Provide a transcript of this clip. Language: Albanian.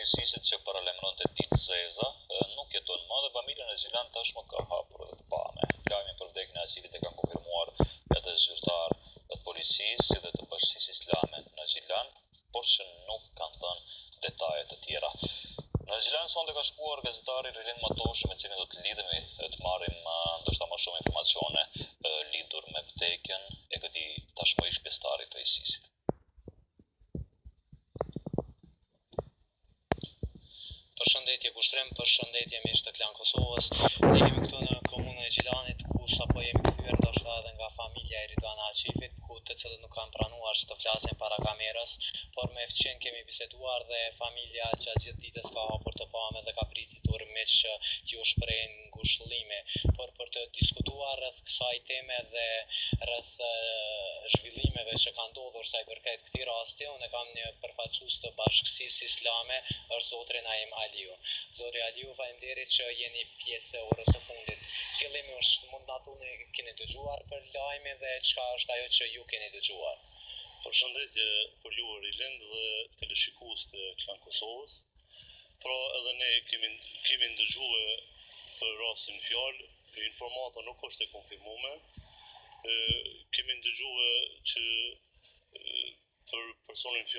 i ISIS-it që paralajmëronte ditë zeza nuk jeton më dhe familja në Gjilan tashmë ka hapur edhe të pame. Lajmin për vdekjen e Azilit e kanë konfirmuar edhe zyrtar të policisë si dhe të Bashkisë Islame në Gjilan, por që nuk kanë thënë detaje të tjera. Në Gjilan sonde ka shkuar gazetari Rilin Matoshi me cilin do të lidhemi të marrim ndoshta më shumë informacione lidhur me vdekjen e këtij tashmë ish pjesëtari të ISIS-it. Përshëndetje Kushtrim, përshëndetje miq të Klan Kosovës. Ne jemi këtu në komunën e Gjilanit, ku sapo jemi kthyer ndoshta edhe nga familja e Ridvan Haqifit, ku të cilët nuk kanë pranuar që të flasin para kamerës, por me fqen kemi biseduar dhe familja gjatë gjithë ditës ka hapur të pame dhe ka pritur miq që t'ju shprehin ngushëllime, por për të diskutuar rreth kësaj teme dhe rreth zhvillimeve që kanë ndodhur sa i përket këtij rasti, unë kam një përfaqësues të Bashkisë Islame, është zotri Naim Aliu. Zotri Aliu, faleminderit që jeni pjesë e orës së fundit. Fillimisht mund na thoni, keni dëgjuar për lajmin dhe çka është ajo që ju keni dëgjuar? Përshëndetje për ju Rilin dhe teleshikues të Klan Kosovës. Pra edhe ne kemi ndëgjuar për rastin fjalë, informata nuk është e konfirmuar. Kemi ndëgjuar që për personin fjalë